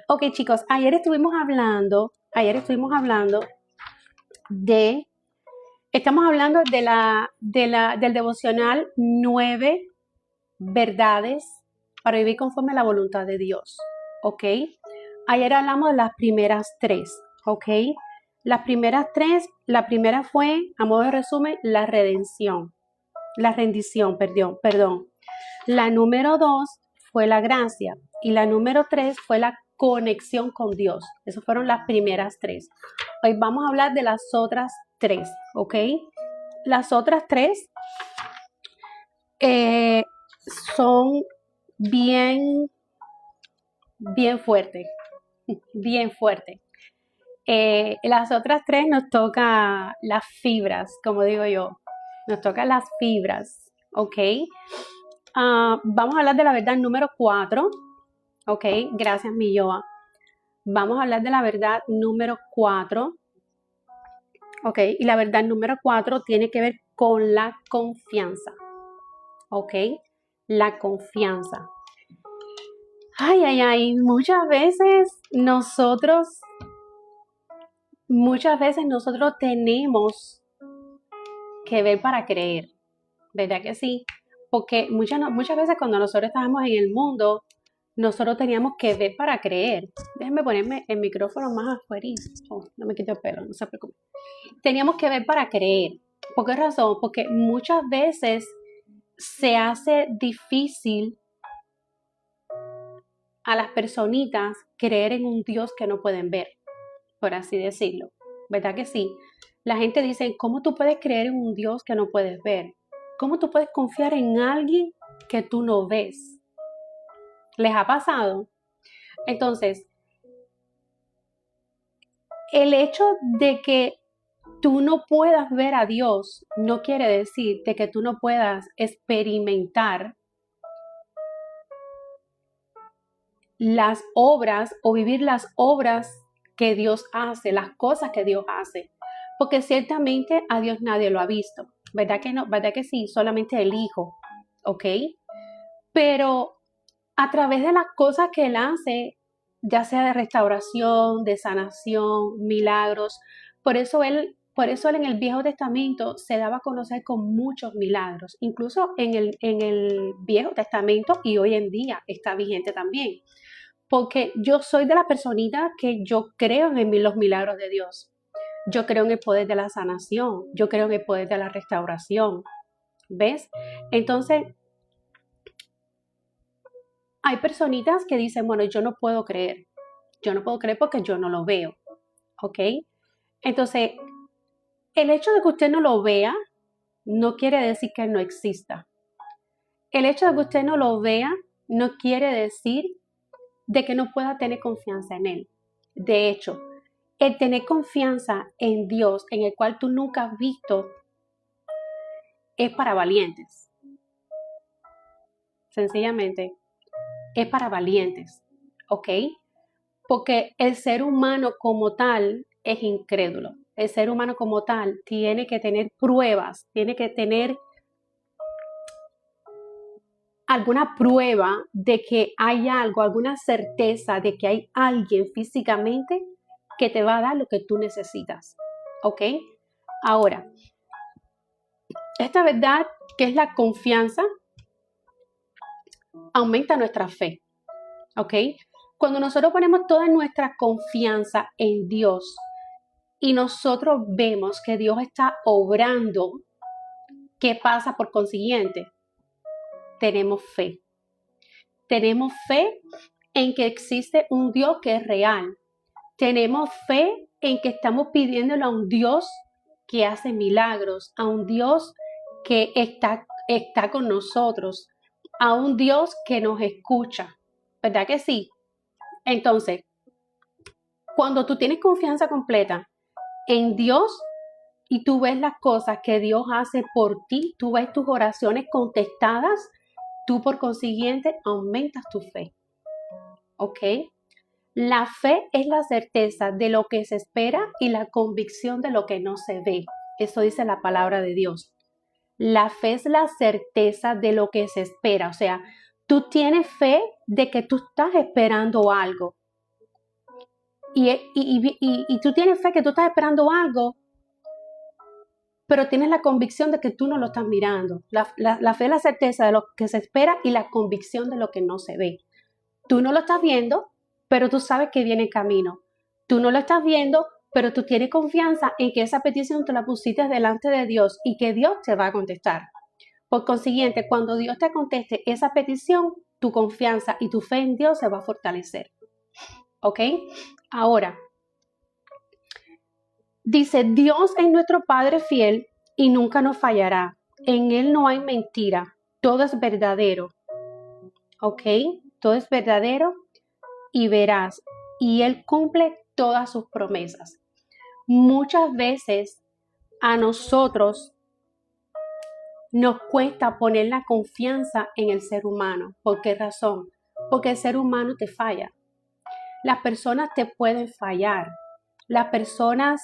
Ok, chicos, ayer estuvimos hablando de, estamos hablando del devocional 9 verdades para vivir conforme a la voluntad de Dios. Ok, ayer hablamos de las primeras tres. Ok, las primeras tres, la primera fue, a modo de resumen, la rendición, perdón. La número dos fue la gracia y la número tres fue la conexión con Dios. Esas fueron las primeras tres. Hoy vamos a hablar de las otras tres, ¿ok? Las otras tres eh, son bien, bien fuertes, bien fuertes. Las otras tres nos toca las fibras, como digo yo, nos toca las fibras, ¿ok? Vamos a hablar de la verdad número 4. Ok, gracias, Milloa. Vamos a hablar de la verdad número 4. Ok, y la verdad número 4 tiene que ver con la confianza. Ok, la confianza. Ay, ay, ay, muchas veces nosotros tenemos que ver para creer, ¿verdad que sí? Porque muchas veces cuando nosotros estábamos en el mundo, nosotros teníamos que ver para creer. Déjenme ponerme el micrófono más afuera. Oh, no me quito el pelo, no se preocupe. Teníamos que ver para creer. ¿Por qué razón? Porque muchas veces se hace difícil a las personitas creer en un Dios que no pueden ver, por así decirlo. ¿Verdad que sí? La gente dice, ¿cómo tú puedes creer en un Dios que no puedes ver? ¿Cómo tú puedes confiar en alguien que tú no ves? ¿Les ha pasado? Entonces, el hecho de que tú no puedas ver a Dios no quiere decir de que tú no puedas experimentar las obras o vivir las obras que Dios hace, las cosas que Dios hace. Porque ciertamente a Dios nadie lo ha visto. ¿Verdad que no? ¿Verdad que sí? Solamente el Hijo. ¿Ok? Pero a través de las cosas que Él hace, ya sea de restauración, de sanación, milagros, por eso él en el Viejo Testamento se daba a conocer con muchos milagros, incluso en el Viejo Testamento y hoy en día está vigente también. Porque yo soy de la personita que yo creo en los milagros de Dios. Yo creo en el poder de la sanación. Yo creo en el poder de la restauración. ¿Ves? Entonces, hay personitas que dicen, bueno, yo no puedo creer. Yo no puedo creer porque yo no lo veo. ¿Ok? Entonces, el hecho de que usted no lo vea no quiere decir que no exista. El hecho de que usted no lo vea no quiere decir de que no pueda tener confianza en él. De hecho, el tener confianza en Dios, en el cual tú nunca has visto, es para valientes. Sencillamente, es para valientes. ¿Ok? Porque el ser humano como tal es incrédulo. El ser humano como tal tiene que tener pruebas, tiene que tener alguna prueba de que hay algo, alguna certeza de que hay alguien físicamente que te va a dar lo que tú necesitas. ¿Ok? Ahora, esta verdad que es la confianza aumenta nuestra fe. ¿Ok? Cuando nosotros ponemos toda nuestra confianza en Dios y nosotros vemos que Dios está obrando, ¿qué pasa por consiguiente? Tenemos fe. Tenemos fe en que existe un Dios que es real. Tenemos fe en que estamos pidiéndole a un Dios que hace milagros, a un Dios que está con nosotros, a un Dios que nos escucha. ¿Verdad que sí? Entonces, cuando tú tienes confianza completa en Dios y tú ves las cosas que Dios hace por ti, tú ves tus oraciones contestadas, tú por consiguiente aumentas tu fe. ¿Ok? La fe es la certeza de lo que se espera y la convicción de lo que no se ve. Eso dice la palabra de Dios. La fe es la certeza de lo que se espera. O sea, tú tienes fe de que tú estás esperando algo. y tú tienes fe que tú estás esperando algo, pero tienes la convicción de que tú no lo estás mirando. La fe es la certeza de lo que se espera y la convicción de lo que no se ve. Tú no lo estás viendo, pero tú sabes que viene en camino. Tú no lo estás viendo, pero tú tienes confianza en que esa petición te la pusiste delante de Dios y que Dios te va a contestar. Por consiguiente, cuando Dios te conteste esa petición, tu confianza y tu fe en Dios se va a fortalecer. ¿Ok? Ahora, dice, Dios es nuestro Padre fiel y nunca nos fallará. En Él no hay mentira. Todo es verdadero. ¿Ok? Todo es verdadero y veraz. Y Él cumple todas sus promesas. Muchas veces a nosotros nos cuesta poner la confianza en el ser humano. ¿Por qué razón? Porque el ser humano te falla. Las personas te pueden fallar. Las personas,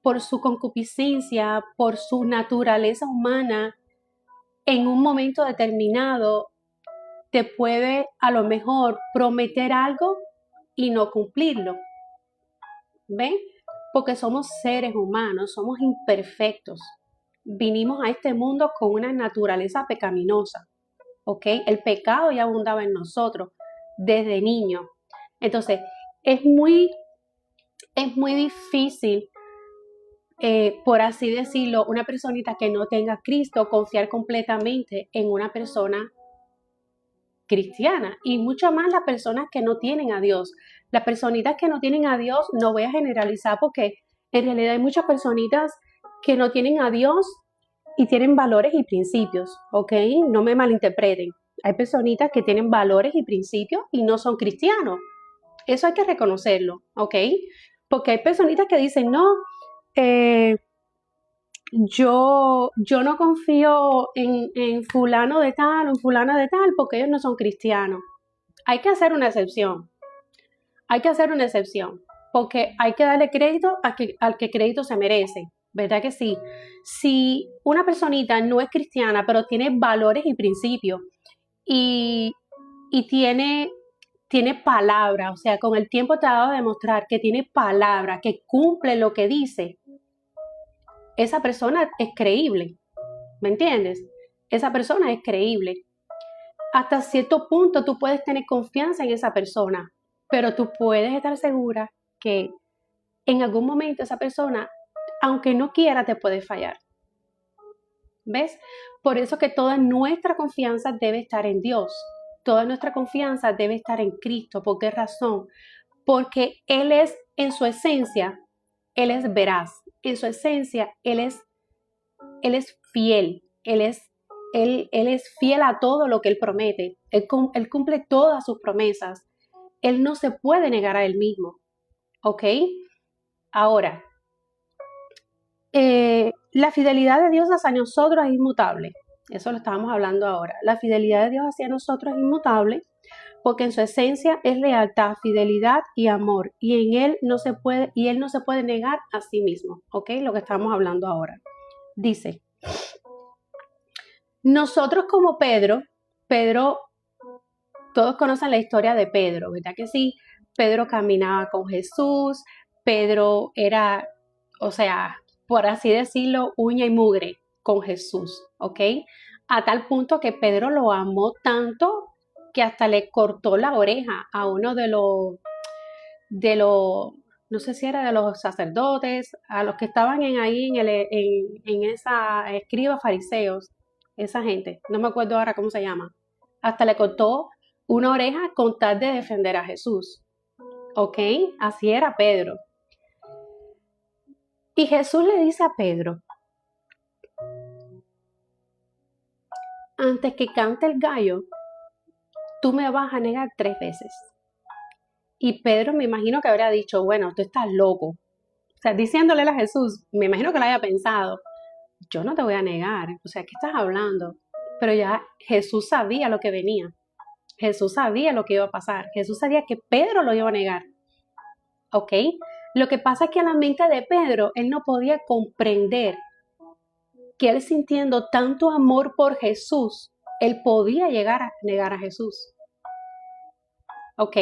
por su concupiscencia, por su naturaleza humana, en un momento determinado, te puede a lo mejor prometer algo y no cumplirlo. ¿Ven? Porque somos seres humanos, somos imperfectos. Vinimos a este mundo con una naturaleza pecaminosa. ¿Ok? El pecado ya abundaba en nosotros desde niño. Entonces, es muy difícil, por así decirlo, una personita que no tenga a Cristo, confiar completamente en una persona cristiana, y mucho más las personas que no tienen a Dios. Las personitas que no tienen a Dios, no voy a generalizar porque en realidad hay muchas personitas que no tienen a Dios y tienen valores y principios, ¿ok? No me malinterpreten. Hay personitas que tienen valores y principios y no son cristianos. Eso hay que reconocerlo, ¿ok? Porque hay personitas que dicen, no, yo no confío en fulano de tal o en fulana de tal porque ellos no son cristianos. Hay que hacer una excepción. Hay que hacer una excepción porque hay que darle crédito al que crédito se merece. ¿Verdad que sí? Si una personita no es cristiana, pero tiene valores y principios y, y tiene palabra, o sea, con el tiempo te ha dado a demostrar que tiene palabra, que cumple lo que dice, esa persona es creíble, ¿me entiendes? Esa persona es creíble. Hasta cierto punto tú puedes tener confianza en esa persona, pero tú puedes estar segura que en algún momento esa persona, aunque no quiera, te puede fallar. ¿Ves? Por eso que toda nuestra confianza debe estar en Dios. Toda nuestra confianza debe estar en Cristo. ¿Por qué razón? Porque Él es, en su esencia, Él es veraz. En su esencia, Él es fiel. Él es fiel a todo lo que Él promete. Él cumple todas sus promesas. Él no se puede negar a Él mismo. ¿Ok? Ahora, la fidelidad de Dios hacia nosotros es inmutable. Eso lo estábamos hablando ahora. La fidelidad de Dios hacia nosotros es inmutable porque en su esencia es lealtad, fidelidad y amor. Y en Él no se puede negar a sí mismo. ¿Ok? Lo que estamos hablando ahora. Dice, nosotros como Pedro, todos conocen la historia de Pedro, ¿verdad que sí? Pedro caminaba con Jesús, Pedro era, o sea, por así decirlo, uña y mugre con Jesús, ¿ok? A tal punto que Pedro lo amó tanto que hasta le cortó la oreja a uno no sé si era de los sacerdotes, a los que estaban ahí en esa escriba fariseos, esa gente, no me acuerdo ahora cómo se llama, hasta le cortó una oreja con tal de defender a Jesús. ¿Ok? Así era Pedro. Y Jesús le dice a Pedro, antes que cante el gallo, tú me vas a negar 3 veces. Y Pedro me imagino que habría dicho, bueno, tú estás loco. O sea, diciéndole a Jesús, me imagino que lo haya pensado, yo no te voy a negar, o sea, ¿qué estás hablando? Pero ya Jesús sabía lo que venía. Jesús sabía lo que iba a pasar. Jesús sabía que Pedro lo iba a negar. ¿Ok? Lo que pasa es que a la mente de Pedro, él no podía comprender que él sintiendo tanto amor por Jesús, él podía llegar a negar a Jesús. ¿ok?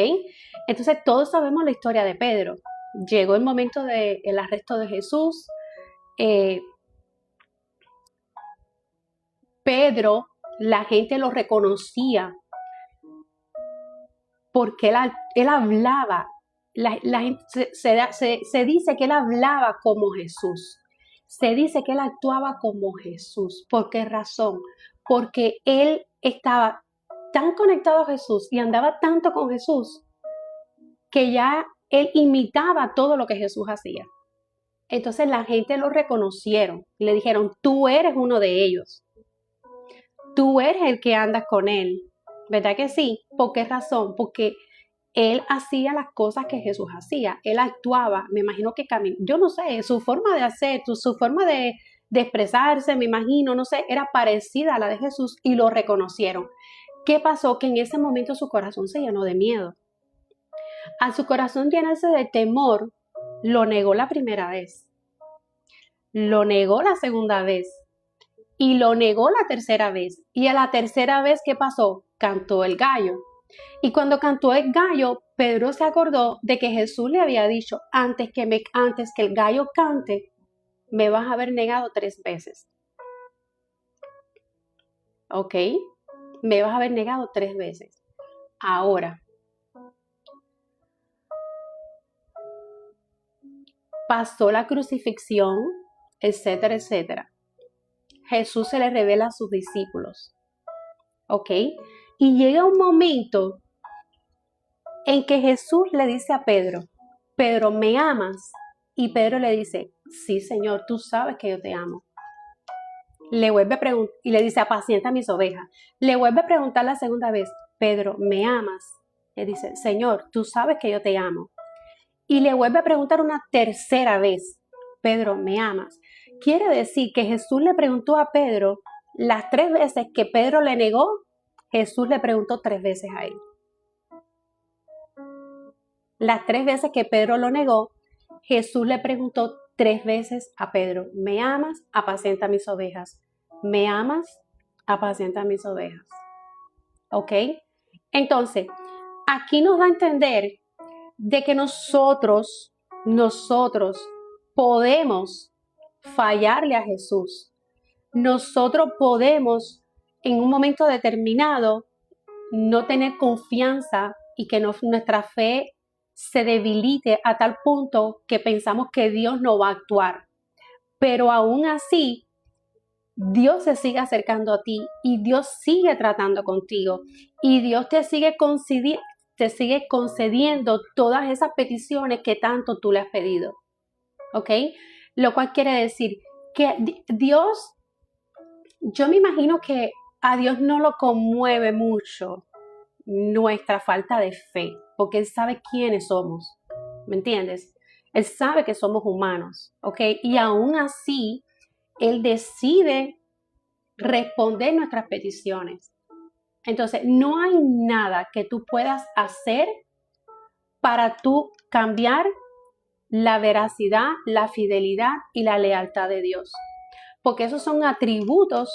Entonces todos sabemos la historia de Pedro. Llegó el momento del arresto de Jesús. Pedro, la gente lo reconocía porque él hablaba. La gente, se dice que él hablaba como Jesús. Se dice que él actuaba como Jesús. ¿Por qué razón? Porque él estaba tan conectado a Jesús y andaba tanto con Jesús que ya él imitaba todo lo que Jesús hacía. Entonces la gente lo reconocieron. Le dijeron, tú eres uno de ellos. Tú eres el que andas con él. ¿Verdad que sí? ¿Por qué razón? Porque él hacía las cosas que Jesús hacía. Él actuaba, me imagino que caminó. Yo no sé, su forma de hacer, su forma de expresarse, me imagino, no sé, era parecida a la de Jesús y lo reconocieron. ¿Qué pasó? Que en ese momento su corazón se llenó de miedo. Al su corazón llenarse de temor, lo negó la primera vez. Lo negó la segunda vez. Y lo negó la tercera vez. Y a la tercera vez, ¿qué pasó? Cantó el gallo. Y cuando cantó el gallo, Pedro se acordó de que Jesús le había dicho, antes que el gallo cante, me vas a haber negado 3 veces. ¿Ok? Me vas a haber negado 3 veces. Ahora, pasó la crucifixión, etcétera, etcétera. Jesús se le revela a sus discípulos. ¿Ok? Y llega un momento en que Jesús le dice a Pedro, Pedro, ¿me amas? Y Pedro le dice, sí, Señor, tú sabes que yo te amo. Le vuelve a preguntar y le dice, apacienta mis ovejas. Le vuelve a preguntar la segunda vez, Pedro, ¿me amas? Le dice, Señor, tú sabes que yo te amo. Y le vuelve a preguntar una tercera vez, Pedro, ¿me amas? Quiere decir que Jesús le preguntó a Pedro las 3 veces que Pedro le negó, Jesús le preguntó 3 veces a él. Las 3 veces que Pedro lo negó, Jesús le preguntó 3 veces a Pedro, ¿me amas? Apacienta mis ovejas. ¿Me amas? Apacienta mis ovejas. ¿Ok? Entonces, aquí nos da a entender de que nosotros podemos fallarle a Jesús. Nosotros podemos, en un momento determinado, no tener confianza y que nuestra fe se debilite a tal punto que pensamos que Dios no va a actuar. Pero aún así, Dios se sigue acercando a ti y Dios sigue tratando contigo y Dios te sigue concediendo todas esas peticiones que tanto tú le has pedido. ¿Ok? Lo cual quiere decir que Dios, yo me imagino que a Dios no lo conmueve mucho nuestra falta de fe, porque Él sabe quiénes somos, ¿me entiendes? Él sabe que somos humanos, ¿ok? Y aún así, Él decide responder nuestras peticiones. Entonces, no hay nada que tú puedas hacer para tú cambiar la veracidad, la fidelidad y la lealtad de Dios, porque esos son atributos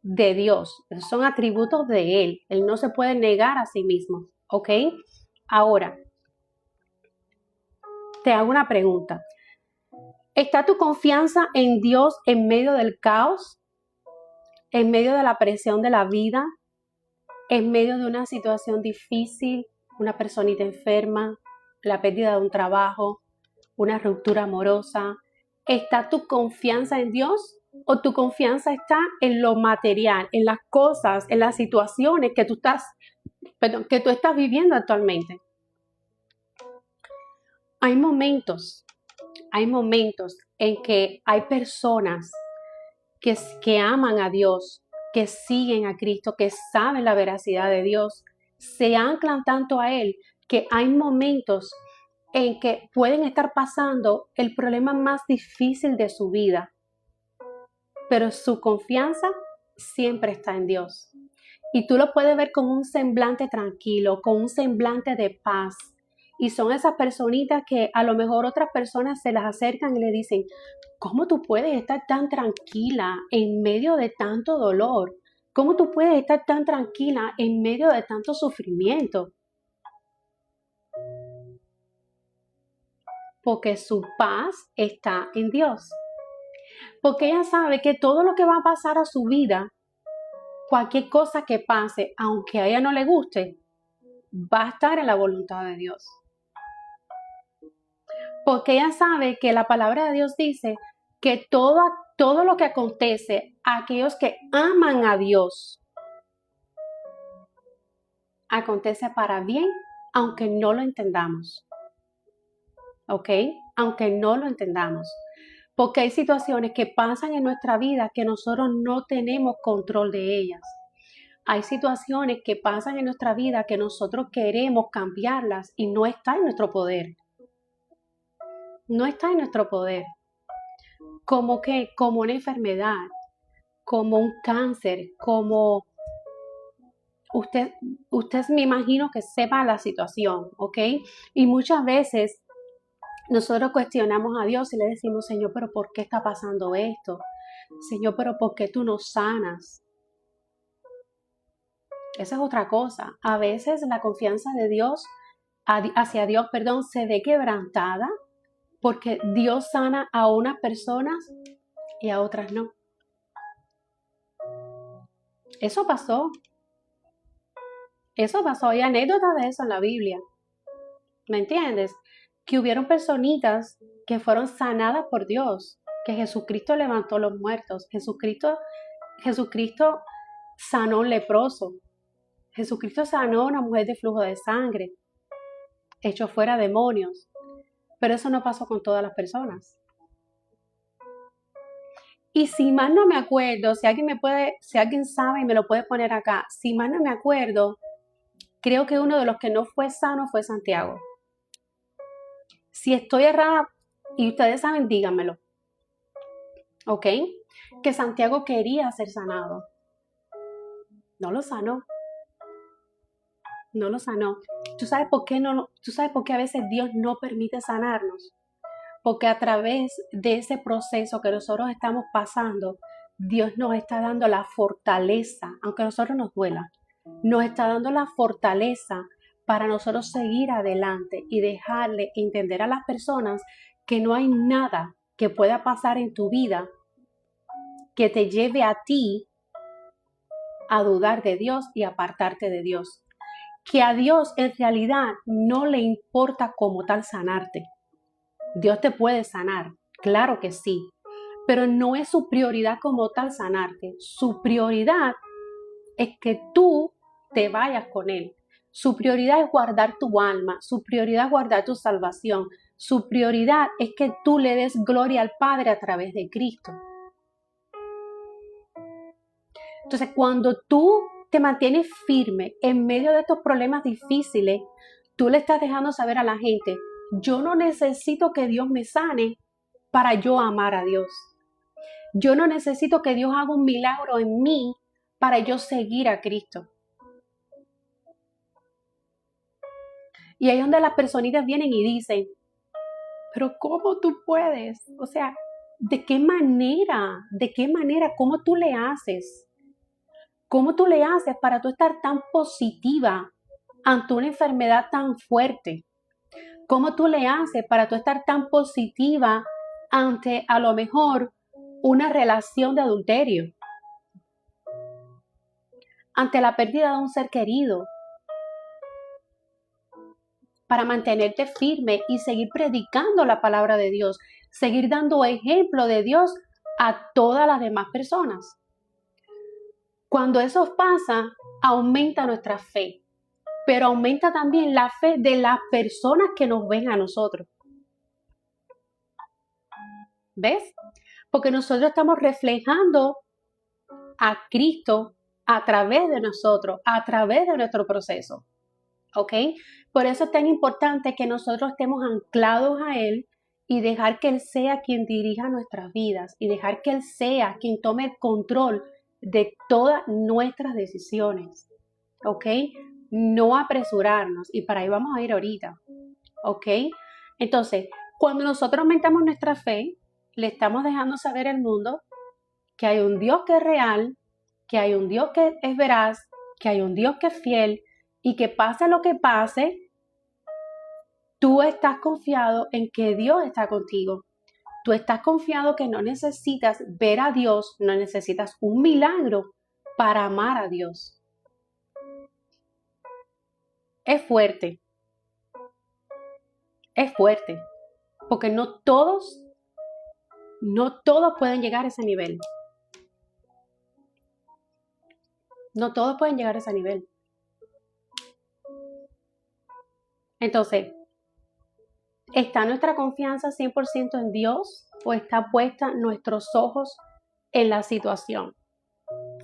de Dios, son atributos de Él. Él no se puede negar a sí mismo, ¿ok? Ahora, te hago una pregunta. ¿Está tu confianza en Dios en medio del caos? ¿En medio de la presión de la vida? ¿En medio de una situación difícil? ¿Una personita enferma? ¿La pérdida de un trabajo? ¿Una ruptura amorosa? ¿Está tu confianza en Dios? ¿O tu confianza está en lo material, en las cosas, en las situaciones que tú estás viviendo actualmente? Hay momentos en que hay personas que aman a Dios, que siguen a Cristo, que saben la veracidad de Dios, se anclan tanto a Él que hay momentos en que pueden estar pasando el problema más difícil de su vida, pero su confianza siempre está en Dios. Y tú lo puedes ver con un semblante tranquilo, con un semblante de paz. Y son esas personitas que a lo mejor otras personas se las acercan y le dicen, ¿cómo tú puedes estar tan tranquila en medio de tanto dolor? ¿Cómo tú puedes estar tan tranquila en medio de tanto sufrimiento? Porque su paz está en Dios. Porque ella sabe que todo lo que va a pasar a su vida, cualquier cosa que pase, aunque a ella no le guste, va a estar en la voluntad de Dios. Porque ella sabe que la palabra de Dios dice que todo lo que acontece a aquellos que aman a Dios, acontece para bien, aunque no lo entendamos. ¿Ok? Aunque no lo entendamos. Porque hay situaciones que pasan en nuestra vida que nosotros no tenemos control de ellas. Hay situaciones que pasan en nuestra vida que nosotros queremos cambiarlas y no está en nuestro poder. No está en nuestro poder. Como una enfermedad, como un cáncer, como usted me imagino que sepa la situación, ¿ok? Y muchas veces nosotros cuestionamos a Dios y le decimos, Señor, pero ¿por qué está pasando esto? Señor, pero ¿por qué tú nos sanas? Esa es otra cosa. A veces la confianza de Dios, hacia Dios, se ve quebrantada porque Dios sana a unas personas y a otras no. Eso pasó. Eso pasó. Hay anécdotas de eso en la Biblia. ¿Me entiendes? Que hubieron personitas que fueron sanadas por Dios, que Jesucristo levantó los muertos, Jesucristo sanó a un leproso, Jesucristo sanó a una mujer de flujo de sangre, echó fuera demonios, pero eso no pasó con todas las personas. Y si mal no me acuerdo, si alguien sabe y me lo puede poner acá, si mal no me acuerdo, creo que uno de los que no fue sano fue Santiago. Si estoy errada y ustedes saben, díganmelo. ¿Ok? Que Santiago quería ser sanado. No lo sanó. No lo sanó. ¿Tú sabes por qué no? ¿Tú sabes por qué a veces Dios no permite sanarnos? Porque a través de ese proceso que nosotros estamos pasando, Dios nos está dando la fortaleza, aunque a nosotros nos duela, nos está dando la fortaleza para nosotros seguir adelante y dejarle entender a las personas que no hay nada que pueda pasar en tu vida que te lleve a ti a dudar de Dios y apartarte de Dios. Que a Dios en realidad no le importa como tal sanarte. Dios te puede sanar, claro que sí, pero no es su prioridad como tal sanarte. Su prioridad es que tú te vayas con Él. Su prioridad es guardar tu alma, su prioridad es guardar tu salvación, su prioridad es que tú le des gloria al Padre a través de Cristo. Entonces, cuando tú te mantienes firme en medio de estos problemas difíciles, tú le estás dejando saber a la gente, yo no necesito que Dios me sane para yo amar a Dios. Yo no necesito que Dios haga un milagro en mí para yo seguir a Cristo. Y ahí es donde las personitas vienen y dicen, pero ¿cómo tú puedes? O sea, ¿de qué manera? ¿De qué manera? ¿Cómo tú le haces? ¿Cómo tú le haces para tú estar tan positiva ante una enfermedad tan fuerte? ¿Cómo tú le haces para tú estar tan positiva ante a lo mejor una relación de adulterio? Ante la pérdida de un ser querido, para mantenerte firme y seguir predicando la palabra de Dios, seguir dando ejemplo de Dios a todas las demás personas. Cuando eso pasa, aumenta nuestra fe, pero aumenta también la fe de las personas que nos ven a nosotros. ¿Ves? Porque nosotros estamos reflejando a Cristo a través de nosotros, a través de nuestro proceso. ¿Ok? Por eso es tan importante que nosotros estemos anclados a Él y dejar que Él sea quien dirija nuestras vidas y dejar que Él sea quien tome el control de todas nuestras decisiones. ¿Ok? No apresurarnos y para ahí vamos a ir ahorita. ¿Ok? Entonces, cuando nosotros aumentamos nuestra fe, le estamos dejando saber al mundo que hay un Dios que es real, que hay un Dios que es veraz, que hay un Dios que es fiel y que pase lo que pase, Tú estás confiado en que Dios está contigo. Tú estás confiado que no necesitas ver a Dios, no necesitas un milagro para amar a Dios. Es fuerte, porque no todos pueden llegar a ese nivel. No todos pueden llegar a ese nivel. Entonces, ¿está nuestra confianza 100% en Dios o está puesta nuestros ojos en la situación?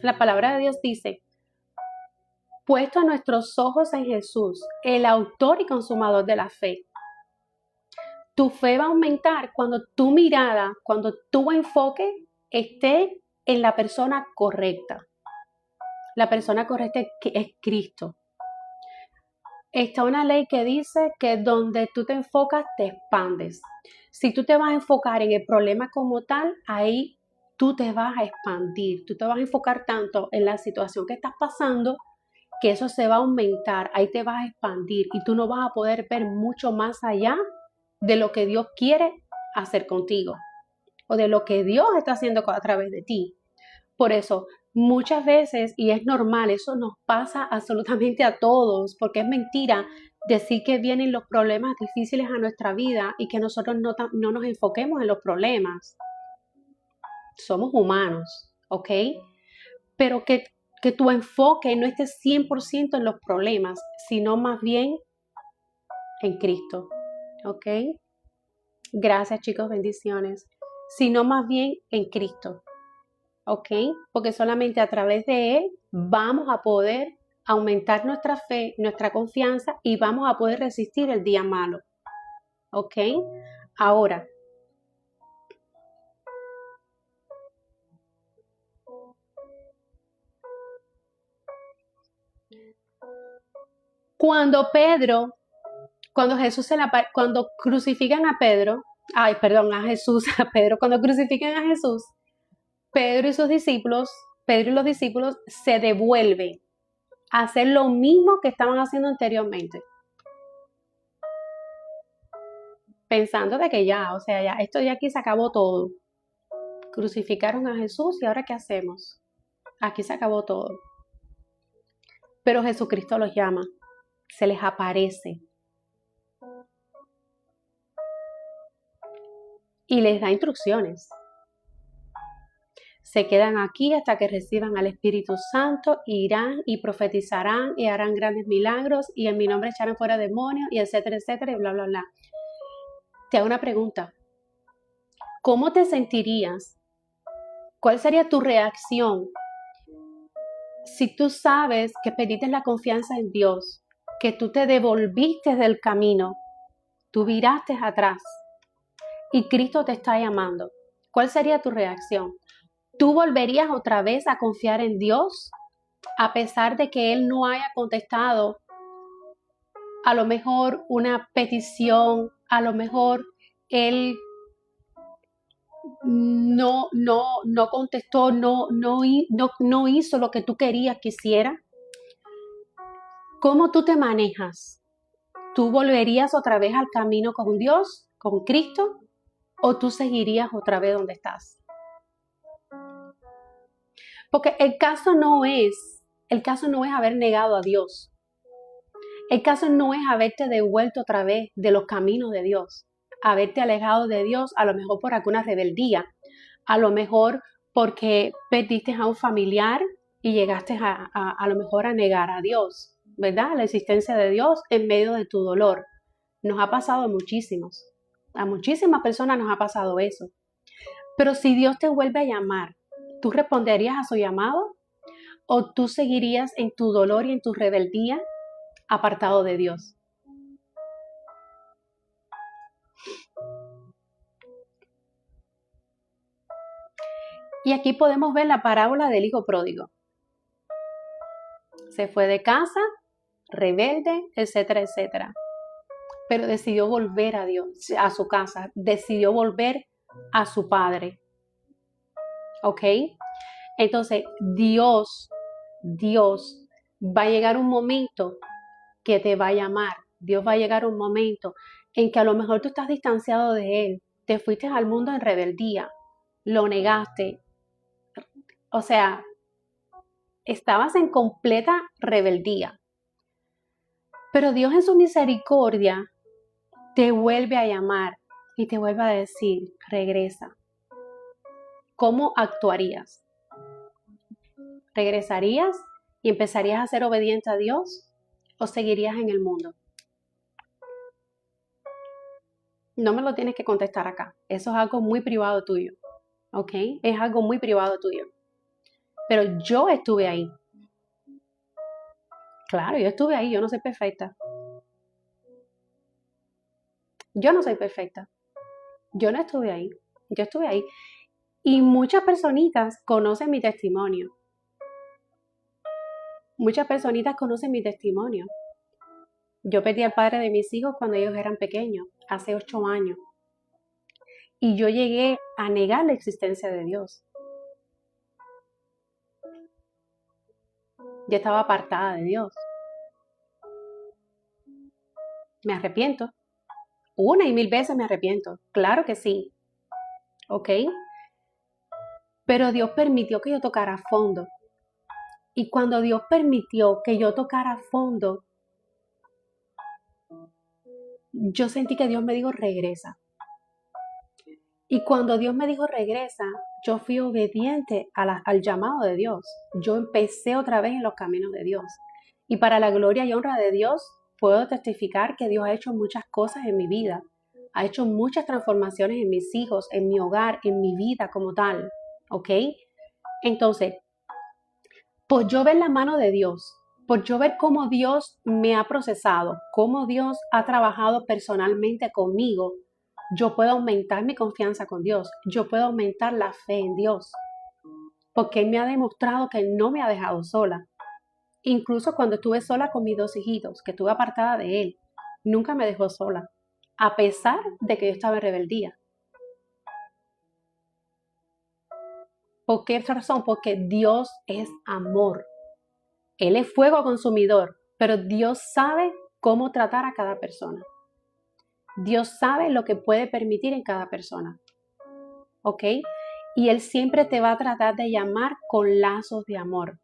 La palabra de Dios dice, puesto nuestros ojos en Jesús, el autor y consumador de la fe. Tu fe va a aumentar cuando tu mirada, cuando tu enfoque esté en la persona correcta. La persona correcta es Cristo. Está una ley que dice que donde tú te enfocas, te expandes. Si tú te vas a enfocar en el problema como tal, ahí tú te vas a expandir. Tú te vas a enfocar tanto en la situación que estás pasando que eso se va a aumentar. Ahí te vas a expandir y tú no vas a poder ver mucho más allá de lo que Dios quiere hacer contigo o de lo que Dios está haciendo a través de ti. Por eso, muchas veces, y es normal, eso nos pasa absolutamente a todos, porque es mentira decir que vienen los problemas difíciles a nuestra vida y que nosotros no nos enfoquemos en los problemas. Somos humanos, ¿ok? Pero que tu enfoque no esté 100% en los problemas, sino más bien en Cristo, ¿ok? Gracias, chicos, bendiciones. Sino más bien en Cristo, ¿ok? Porque solamente a través de Él vamos a poder aumentar nuestra fe, nuestra confianza y vamos a poder resistir el día malo, ¿ok? Ahora, cuando crucifican a Pedro, a Jesús, a Pedro, cuando crucifican a Jesús, Pedro y los discípulos se devuelven a hacer lo mismo que estaban haciendo anteriormente. Pensando de que ya esto ya aquí se acabó todo. Crucificaron a Jesús y ahora ¿qué hacemos? Aquí se acabó todo. Pero Jesucristo los llama, se les aparece y les da instrucciones. Se quedan aquí hasta que reciban al Espíritu Santo, irán y profetizarán y harán grandes milagros y en mi nombre echarán fuera demonios y etcétera, etcétera y bla, bla, bla. Te hago una pregunta. ¿Cómo te sentirías? ¿Cuál sería tu reacción si tú sabes que pediste la confianza en Dios, que tú te devolviste del camino, tú viraste atrás y Cristo te está llamando? ¿Cuál sería tu reacción? ¿Tú volverías otra vez a confiar en Dios a pesar de que Él no haya contestado a lo mejor una petición, a lo mejor Él no contestó, no hizo lo que tú querías que hiciera? ¿Cómo tú te manejas? ¿Tú volverías otra vez al camino con Dios, con Cristo, o tú seguirías otra vez donde estás? Porque el caso no es haber negado a Dios. El caso no es haberte devuelto otra vez de los caminos de Dios, haberte alejado de Dios, a lo mejor por alguna rebeldía, a lo mejor porque perdiste a un familiar y llegaste a lo mejor a negar a Dios, ¿verdad? La existencia de Dios en medio de tu dolor. Nos ha pasado a muchísimas personas nos ha pasado eso. Pero si Dios te vuelve a llamar, ¿tú responderías a su llamado? ¿O tú seguirías en tu dolor y en tu rebeldía apartado de Dios? Y aquí podemos ver la parábola del hijo pródigo. Se fue de casa, rebelde, etcétera, etcétera. Pero decidió volver a Dios, a su casa, decidió volver a su padre. ¿Ok? Entonces, Dios va a llegar un momento que te va a llamar. Dios va a llegar un momento en que a lo mejor tú estás distanciado de Él, te fuiste al mundo en rebeldía, lo negaste, o sea, estabas en completa rebeldía. Pero Dios en su misericordia te vuelve a llamar y te vuelve a decir, regresa. ¿Cómo actuarías? ¿Regresarías y empezarías a ser obediente a Dios o seguirías en el mundo? No me lo tienes que contestar acá. Eso es algo muy privado tuyo, ¿ok? Es algo muy privado tuyo. Pero yo estuve ahí. Claro, yo estuve ahí. Yo no soy perfecta. Yo no soy perfecta. Yo no estuve ahí. Yo estuve ahí. Y muchas personitas conocen mi testimonio. Muchas personitas conocen mi testimonio. Yo perdí al padre de mis hijos cuando ellos eran pequeños, hace 8 años. Y yo llegué a negar la existencia de Dios. Yo estaba apartada de Dios. Me arrepiento. 1,000 veces me arrepiento. Claro que sí. ¿Ok? Pero Dios permitió que yo tocara a fondo. Y cuando Dios permitió que yo tocara a fondo, yo sentí que Dios me dijo, regresa. Y cuando Dios me dijo, regresa, yo fui obediente al llamado de Dios. Yo empecé otra vez en los caminos de Dios. Y para la gloria y honra de Dios, puedo testificar que Dios ha hecho muchas cosas en mi vida. Ha hecho muchas transformaciones en mis hijos, en mi hogar, en mi vida como tal. ¿Ok? Entonces, por yo ver la mano de Dios, por yo ver cómo Dios me ha procesado, cómo Dios ha trabajado personalmente conmigo, yo puedo aumentar mi confianza con Dios, yo puedo aumentar la fe en Dios, porque Él me ha demostrado que Él no me ha dejado sola. Incluso cuando estuve sola con mis 2 hijitos, que estuve apartada de Él, nunca me dejó sola, a pesar de que yo estaba en rebeldía. ¿Por qué razón? Porque Dios es amor. Él es fuego consumidor, pero Dios sabe cómo tratar a cada persona. Dios sabe lo que puede permitir en cada persona. ¿Ok? Y Él siempre te va a tratar de llamar con lazos de amor.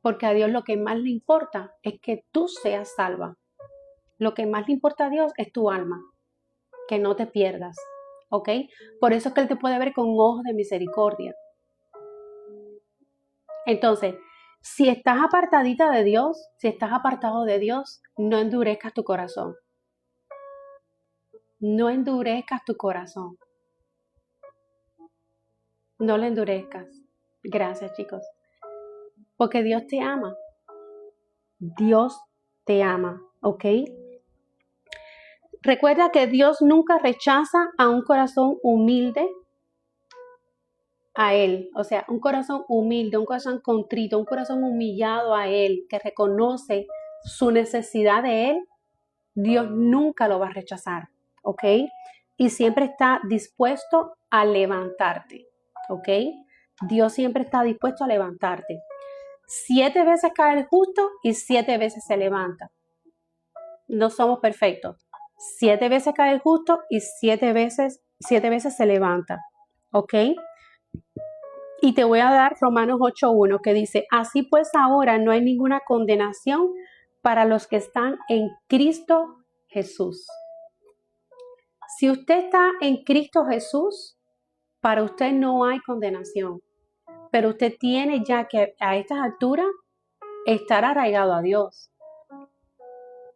Porque a Dios lo que más le importa es que tú seas salva. Lo que más le importa a Dios es tu alma. Que no te pierdas. ¿Ok? Por eso es que Él te puede ver con ojos de misericordia. Entonces, si estás apartadita de Dios, si estás apartado de Dios, no endurezcas tu corazón. No endurezcas tu corazón. No lo endurezcas. Gracias, chicos. Porque Dios te ama. Dios te ama, ¿ok? Recuerda que Dios nunca rechaza a un corazón humilde a Él. O sea, un corazón humilde, un corazón contrito, un corazón humillado a Él, que reconoce su necesidad de Él. Dios nunca lo va a rechazar, ¿ok? Y siempre está dispuesto a levantarte, ¿ok? Dios siempre está dispuesto a levantarte. 7 veces cae el justo y 7 veces se levanta. No somos perfectos. 7 veces cae el justo y 7 veces se levanta, ¿ok? Y te voy a dar Romanos 8:1 que dice, así pues ahora no hay ninguna condenación para los que están en Cristo Jesús. Si usted está en Cristo Jesús, para usted no hay condenación, pero usted tiene ya que a estas alturas estar arraigado a Dios,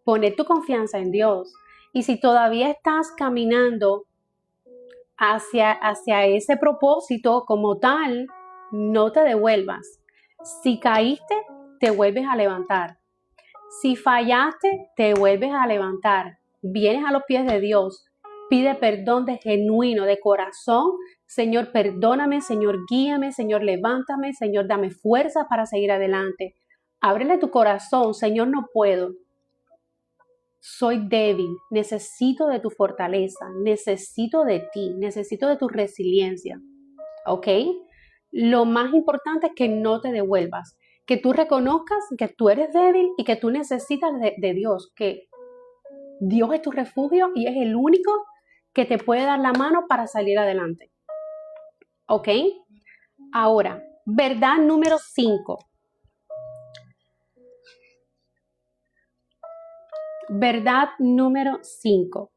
poner tu confianza en Dios. Y si todavía estás caminando hacia ese propósito como tal, no te devuelvas. Si caíste, te vuelves a levantar. Si fallaste, te vuelves a levantar. Vienes a los pies de Dios. Pide perdón de genuino, de corazón. Señor, perdóname. Señor, guíame. Señor, levántame. Señor, dame fuerza para seguir adelante. Ábrele tu corazón. Señor, no puedo. Soy débil. Necesito de tu fortaleza. Necesito de ti. Necesito de tu resiliencia. ¿Ok? Lo más importante es que no te devuelvas. Que tú reconozcas que tú eres débil y que tú necesitas de Dios, que Dios es tu refugio y es el único que te puede dar la mano para salir adelante. ¿Ok? Ahora, verdad número 5. Verdad número 5.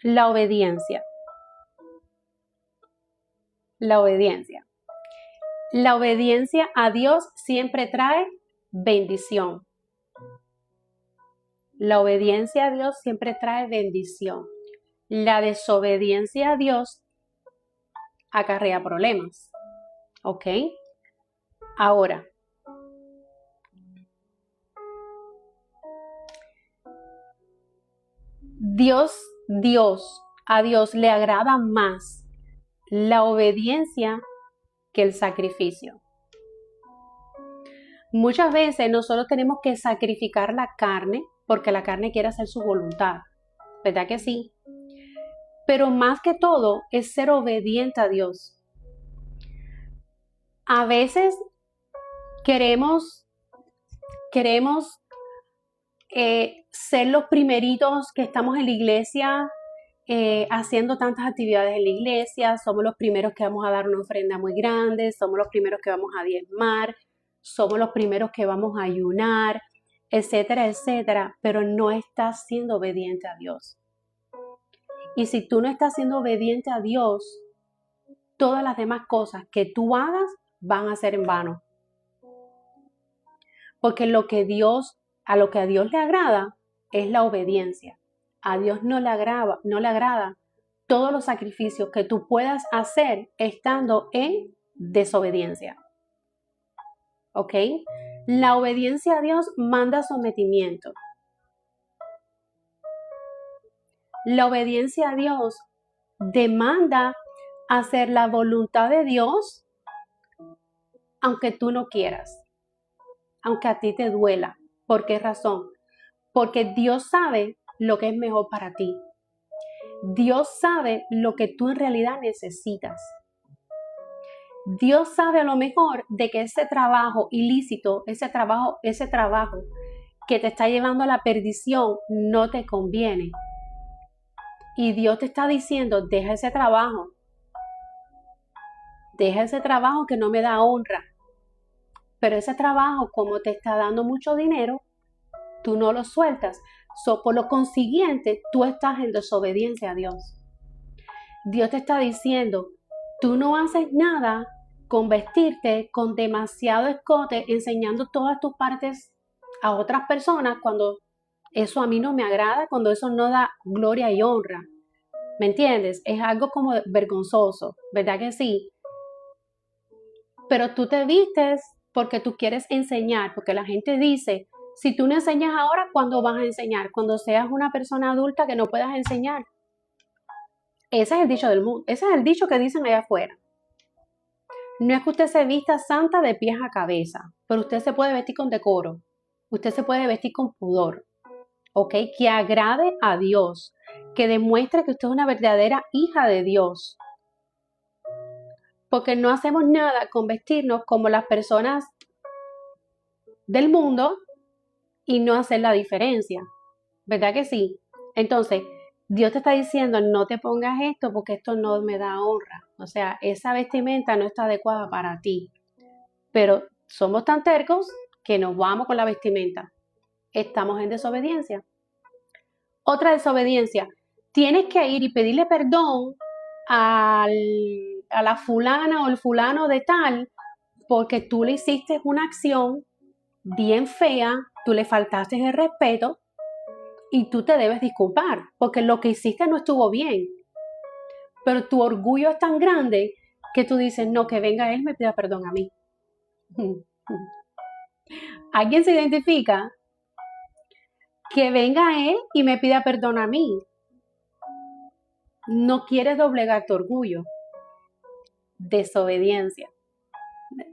La obediencia. La obediencia. La obediencia a Dios siempre trae bendición. La obediencia a Dios siempre trae bendición. La desobediencia a Dios acarrea problemas. ¿Ok? Ahora, a Dios le agrada más la obediencia que el sacrificio. Muchas veces nosotros tenemos que sacrificar la carne porque la carne quiere hacer su voluntad, ¿verdad que sí? Pero más que todo es ser obediente a Dios. A veces queremos ser los primeritos que estamos en la iglesia, haciendo tantas actividades en la iglesia, somos los primeros que vamos a dar una ofrenda muy grande, somos los primeros que vamos a diezmar, somos los primeros que vamos a ayunar, etcétera, etcétera, pero no estás siendo obediente a Dios. Y si tú no estás siendo obediente a Dios, todas las demás cosas que tú hagas van a ser en vano. Porque a lo que a Dios le agrada es la obediencia. A Dios no le agrada todos los sacrificios que tú puedas hacer estando en desobediencia. ¿Ok? La obediencia a Dios manda sometimiento. La obediencia a Dios demanda hacer la voluntad de Dios aunque tú no quieras, aunque a ti te duela. ¿Por qué razón? Porque Dios sabe lo que es mejor para ti. Dios sabe lo que tú en realidad necesitas. Dios sabe a lo mejor de que ese trabajo ilícito, ese trabajo que te está llevando a la perdición no te conviene. Y Dios te está diciendo, deja ese trabajo que no me da honra. Pero ese trabajo, como te está dando mucho dinero, tú no lo sueltas. Por lo consiguiente, tú estás en desobediencia a Dios. Dios te está diciendo, tú no haces nada con vestirte con demasiado escote, enseñando todas tus partes a otras personas cuando eso a mí no me agrada, cuando eso no da gloria y honra. ¿Me entiendes? Es algo como vergonzoso, ¿verdad que sí? Pero tú te vistes porque tú quieres enseñar, porque la gente dice, si tú no enseñas ahora, ¿cuándo vas a enseñar? Cuando seas una persona adulta que no puedas enseñar. Ese es el dicho del mundo, ese es el dicho que dicen allá afuera. No es que usted se vista santa de pies a cabeza, pero usted se puede vestir con decoro, usted se puede vestir con pudor, ¿ok? Que agrade a Dios, que demuestre que usted es una verdadera hija de Dios. Porque no hacemos nada con vestirnos como las personas del mundo y no hacer la diferencia, ¿verdad que sí? Entonces, Dios te está diciendo, no te pongas esto porque esto no me da honra. O sea, esa vestimenta no está adecuada para ti. Pero somos tan tercos que nos vamos con la vestimenta. Estamos en desobediencia. Otra desobediencia. Tienes que ir y pedirle perdón a la fulana o el fulano de tal porque tú le hiciste una acción bien fea, tú le faltaste el respeto y tú te debes disculpar porque lo que hiciste no estuvo bien. Pero tu orgullo es tan grande que tú dices, no, que venga él y me pida perdón a mí. ¿Alguien se identifica? Que venga él y me pida perdón a mí. No quieres doblegar tu orgullo. Desobediencia.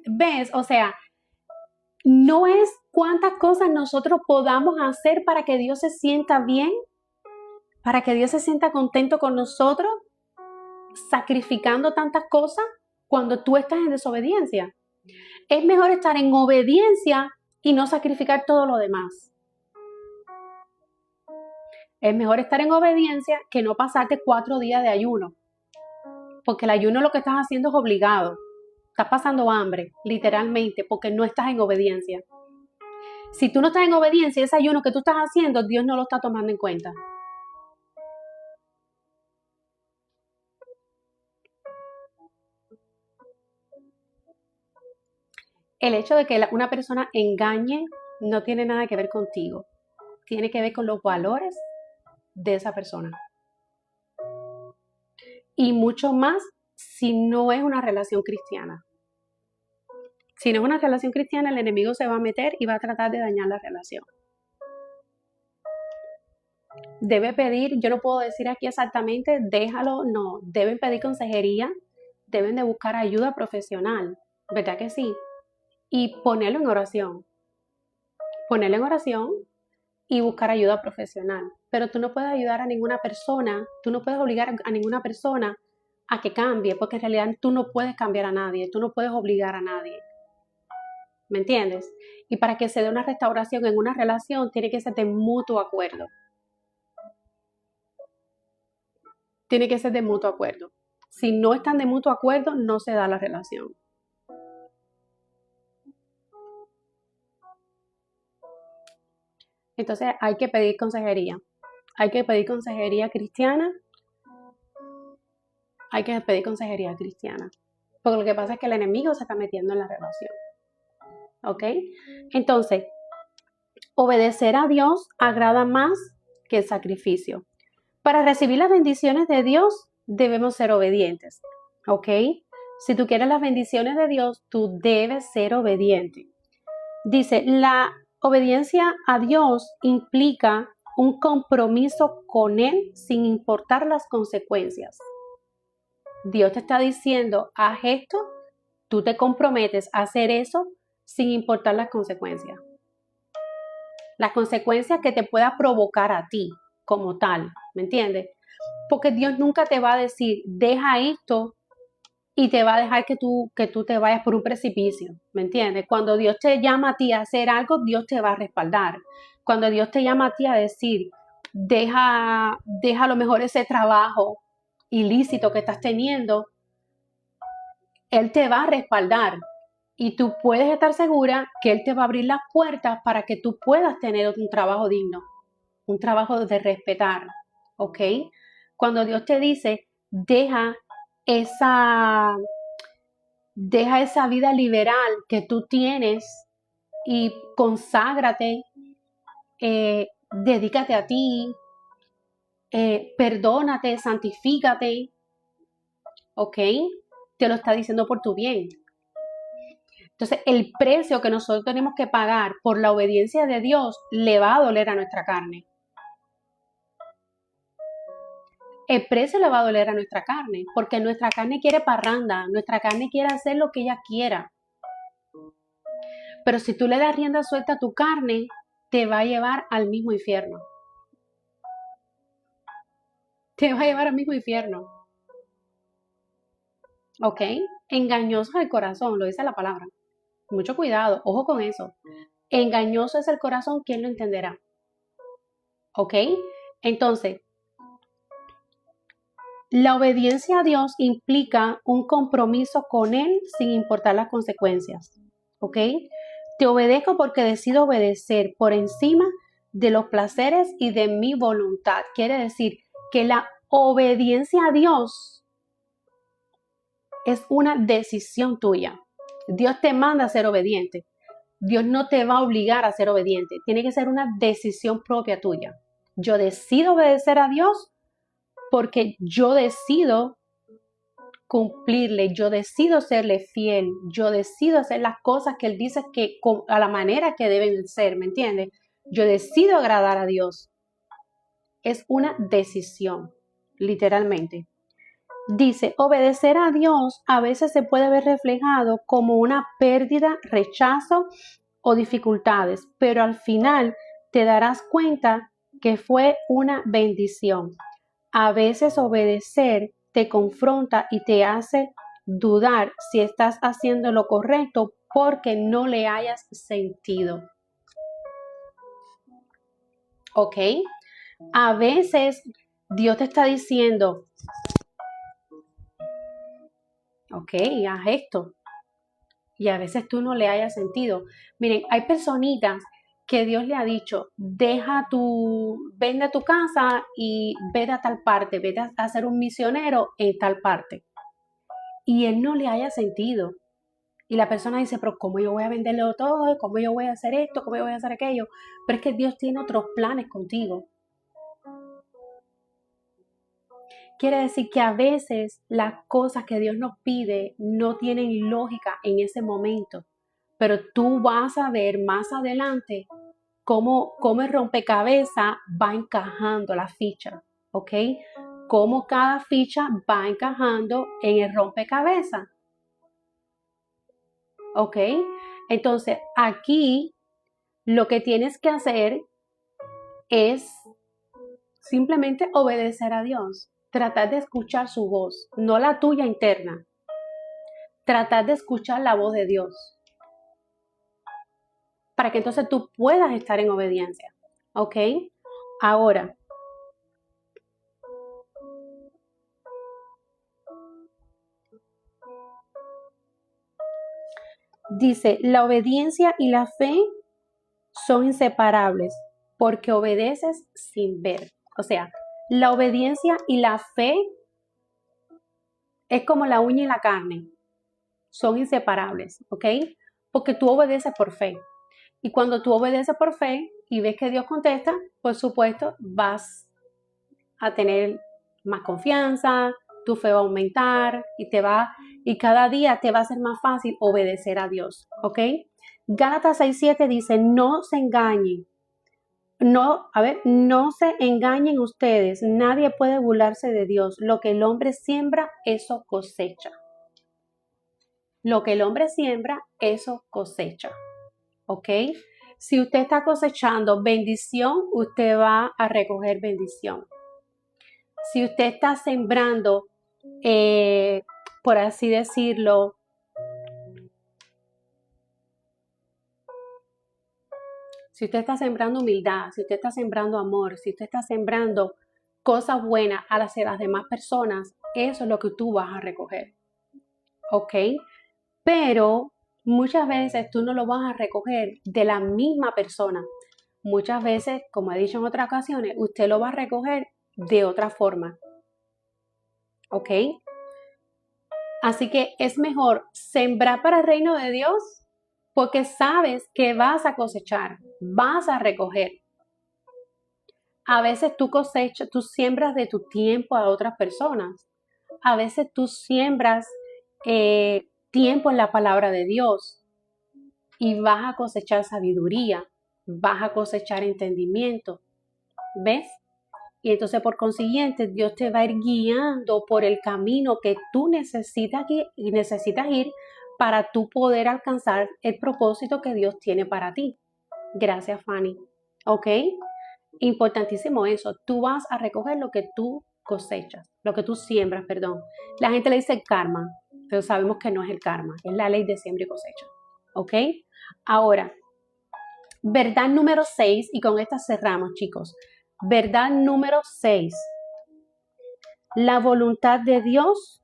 ¿Ves? O sea, no es cuántas cosas nosotros podamos hacer para que Dios se sienta bien, para que Dios se sienta contento con nosotros, sacrificando tantas cosas cuando tú estás en desobediencia. Es mejor estar en obediencia y no sacrificar todo lo demás. Es mejor estar en obediencia que no pasarte 4 días de ayuno, porque el ayuno lo que estás haciendo es obligado. Estás pasando hambre, literalmente, porque no estás en obediencia. Si tú no estás en obediencia, ese ayuno que tú estás haciendo, Dios no lo está tomando en cuenta. El hecho de que una persona engañe no tiene nada que ver contigo. Tiene que ver con los valores de esa persona. Y mucho más si no es una relación cristiana. Si no es una relación cristiana, el enemigo se va a meter y va a tratar de dañar la relación. Debe pedir, yo no puedo decir aquí exactamente, déjalo, no. Deben pedir consejería, deben de buscar ayuda profesional, ¿verdad que sí? Y ponerlo en oración. Ponerlo en oración y buscar ayuda profesional. Pero tú no puedes ayudar a ninguna persona, tú no puedes obligar a ninguna persona a que cambie, porque en realidad tú no puedes cambiar a nadie, tú no puedes obligar a nadie. ¿Me entiendes? Y para que se dé una restauración en una relación, tiene que ser de mutuo acuerdo. Tiene que ser de mutuo acuerdo. Si no están de mutuo acuerdo, no se da la relación. Entonces hay que pedir consejería. Hay que pedir consejería cristiana. Hay que pedir consejería cristiana. Porque lo que pasa es que el enemigo se está metiendo en la relación. ¿Ok? Entonces, obedecer a Dios agrada más que el sacrificio. Para recibir las bendiciones de Dios, debemos ser obedientes. ¿Ok? Si tú quieres las bendiciones de Dios, tú debes ser obediente. Dice, la obediencia a Dios implica un compromiso con Él sin importar las consecuencias. Dios te está diciendo, haz esto, tú te comprometes a hacer eso sin importar las consecuencias. Las consecuencias que te pueda provocar a ti como tal, ¿me entiendes? Porque Dios nunca te va a decir, deja esto y te va a dejar que tú te vayas por un precipicio, ¿me entiendes? Cuando Dios te llama a ti a hacer algo, Dios te va a respaldar. Cuando Dios te llama a ti a decir, deja a lo mejor ese trabajo ilícito que estás teniendo, Él te va a respaldar y tú puedes estar segura que Él te va a abrir las puertas para que tú puedas tener un trabajo digno, un trabajo de respetar, ¿ok? Cuando Dios te dice, esa, deja esa vida liberal que tú tienes y conságrate, dedícate a ti, perdónate, santifícate, ¿ok? Te lo está diciendo por tu bien. Entonces, el precio que nosotros tenemos que pagar por la obediencia de Dios le va a doler a nuestra carne. El precio le va a doler a nuestra carne, porque nuestra carne quiere parranda, nuestra carne quiere hacer lo que ella quiera. Pero si tú le das rienda suelta a tu carne, te va a llevar al mismo infierno. Te va a llevar al mismo infierno. ¿Ok? Engañoso es el corazón, lo dice la palabra. Mucho cuidado, ojo con eso. Engañoso es el corazón, ¿quién lo entenderá? ¿Ok? Entonces, la obediencia a Dios implica un compromiso con Él sin importar las consecuencias. ¿Ok? Te obedezco porque decido obedecer por encima de los placeres y de mi voluntad. Quiere decir que la obediencia a Dios es una decisión tuya. Dios te manda a ser obediente. Dios no te va a obligar a ser obediente. Tiene que ser una decisión propia tuya. Yo decido obedecer a Dios porque yo decido cumplirle, yo decido serle fiel, yo decido hacer las cosas que Él dice que a la manera que deben ser, ¿me entiendes? Yo decido agradar a Dios. Es una decisión, literalmente. Dice, obedecer a Dios a veces se puede ver reflejado como una pérdida, rechazo o dificultades, pero al final te darás cuenta que fue una bendición. A veces obedecer te confronta y te hace dudar si estás haciendo lo correcto porque no le hayas sentido. ¿Ok? A veces Dios te está diciendo, ok, haz esto. Y a veces tú no le hayas sentido. Miren, hay personitas que Dios le ha dicho, vende tu casa y vete a tal parte, vete a ser un misionero en tal parte. Y él no le haya sentido. Y la persona dice, pero ¿cómo yo voy a venderlo todo? ¿Cómo yo voy a hacer esto? ¿Cómo yo voy a hacer aquello? Pero es que Dios tiene otros planes contigo. Quiere decir que a veces las cosas que Dios nos pide no tienen lógica en ese momento, pero tú vas a ver más adelante cómo el rompecabezas va encajando la ficha, ¿ok? Cómo cada ficha va encajando en el rompecabezas, ¿ok? Entonces, aquí lo que tienes que hacer es simplemente obedecer a Dios, tratar de escuchar su voz, no la tuya interna, tratar de escuchar la voz de Dios, para que entonces tú puedas estar en obediencia, ¿ok? Ahora, dice, la obediencia y la fe son inseparables porque obedeces sin ver. O sea, la obediencia y la fe es como la uña y la carne, son inseparables, ¿ok? Porque tú obedeces por fe. Y cuando tú obedeces por fe y ves que Dios contesta, por supuesto, vas a tener más confianza, tu fe va a aumentar y cada día te va a ser más fácil obedecer a Dios, ¿ok? Gálatas 6:7 dice, no se engañen. No se engañen ustedes, nadie puede burlarse de Dios. Lo que el hombre siembra, eso cosecha. Lo que el hombre siembra, eso cosecha. ¿Ok? Si usted está cosechando bendición, usted va a recoger bendición. Si usted está sembrando, por así decirlo, si usted está sembrando humildad, si usted está sembrando amor, si usted está sembrando cosas buenas hacia las demás personas, eso es lo que tú vas a recoger. ¿Ok? Pero muchas veces tú no lo vas a recoger de la misma persona. Muchas veces, como he dicho en otras ocasiones, usted lo va a recoger de otra forma. ¿Ok? Así que es mejor sembrar para el reino de Dios porque sabes que vas a cosechar, vas a recoger. A veces tú cosechas, tú siembras de tu tiempo a otras personas. A veces tú siembras tiempo en la palabra de Dios y vas a cosechar sabiduría, vas a cosechar entendimiento. ¿Ves? Y entonces por consiguiente Dios te va a ir guiando por el camino que tú necesitas ir para tú poder alcanzar el propósito que Dios tiene para ti. Gracias, Fanny. ¿Ok? Importantísimo eso. Tú vas a recoger lo que tú cosechas, lo que tú siembras, perdón. La gente le dice karma, pero sabemos que no es el karma, es la ley de siembra y cosecha. ¿Ok? Ahora, verdad número 6, y con esta cerramos, chicos. Verdad número 6. La voluntad de Dios.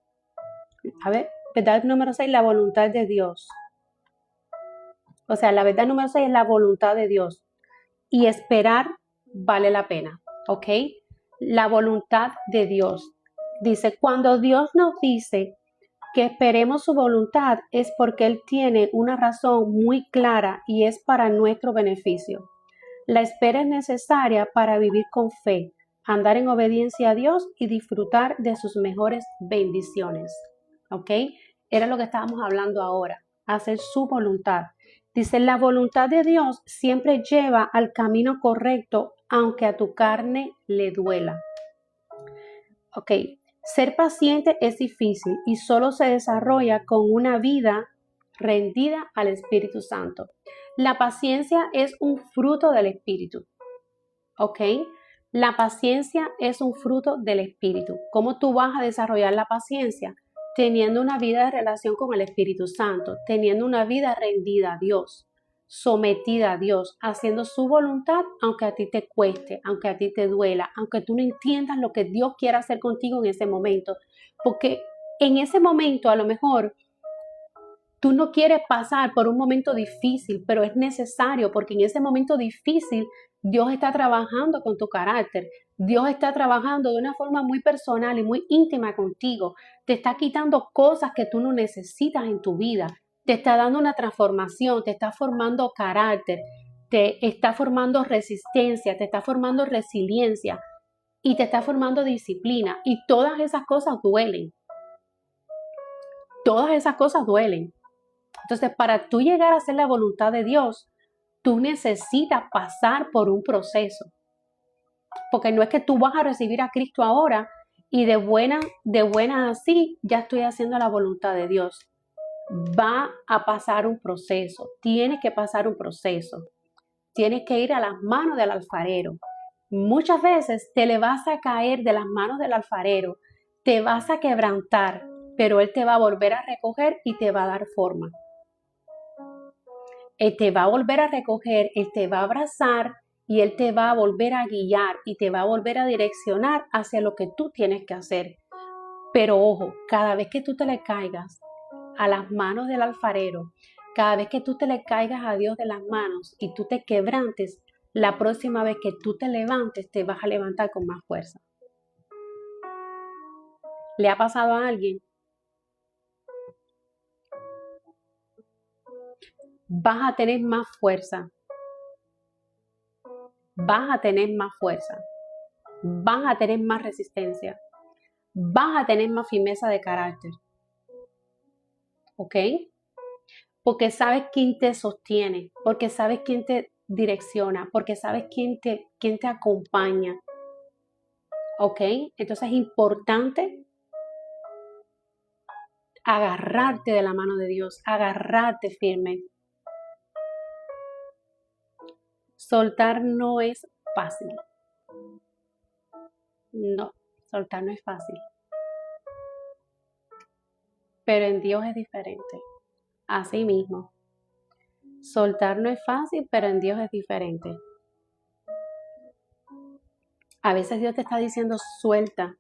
Verdad número 6, la voluntad de Dios. O sea, la verdad número 6 es la voluntad de Dios. Y esperar vale la pena, ¿ok? La voluntad de Dios. Dice, cuando Dios nos dice que esperemos su voluntad es porque Él tiene una razón muy clara y es para nuestro beneficio. La espera es necesaria para vivir con fe, andar en obediencia a Dios y disfrutar de sus mejores bendiciones. ¿Ok? Era lo que estábamos hablando ahora, hacer su voluntad. Dice, la voluntad de Dios siempre lleva al camino correcto, aunque a tu carne le duela. Ok, ser paciente es difícil y solo se desarrolla con una vida rendida al Espíritu Santo. La paciencia es un fruto del Espíritu. ¿Ok? La paciencia es un fruto del Espíritu. ¿Cómo tú vas a desarrollar la paciencia? Teniendo una vida de relación con el Espíritu Santo, teniendo una vida rendida a Dios. sometida a Dios, haciendo su voluntad, aunque a ti te cueste, aunque a ti te duela, aunque tú no entiendas lo que Dios quiere hacer contigo en ese momento. Porque en ese momento a lo mejor tú no quieres pasar por un momento difícil, pero es necesario porque en ese momento difícil Dios está trabajando con tu carácter. Dios está trabajando de una forma muy personal y muy íntima contigo. Te está quitando cosas que tú no necesitas en tu vida. Te está dando una transformación, te está formando carácter, te está formando resistencia, te está formando resiliencia y te está formando disciplina. Y todas esas cosas duelen. Todas esas cosas duelen. Entonces, para tú llegar a hacer la voluntad de Dios, tú necesitas pasar por un proceso. Porque no es que tú vas a recibir a Cristo ahora y de buena así ya estoy haciendo la voluntad de Dios. Va a pasar un proceso, tienes que pasar un proceso. Tienes que ir a las manos del alfarero. Muchas veces te le vas a caer de las manos del alfarero, te vas a quebrantar, pero Él te va a volver a recoger y te va a dar forma. Él te va a volver a recoger, Él te va a abrazar y Él te va a volver a guiar y te va a volver a direccionar hacia lo que tú tienes que hacer. Pero ojo, cada vez que tú te le caigas a las manos del alfarero, cada vez que tú te le caigas a Dios de las manos y tú te quebrantes, la próxima vez que tú te levantes, te vas a levantar con más fuerza. ¿Le ha pasado a alguien? Vas a tener más fuerza. Vas a tener más fuerza. Vas a tener más resistencia. Vas a tener más firmeza de carácter. ¿Ok? Porque sabes quién te sostiene, porque sabes quién te direcciona, porque sabes quién te acompaña. ¿Ok? Entonces es importante agarrarte de la mano de Dios, agarrarte firme. Soltar no es fácil. No, soltar no es fácil. Pero en Dios es diferente. Así mismo. Soltar no es fácil, pero en Dios es diferente. A veces Dios te está diciendo suelta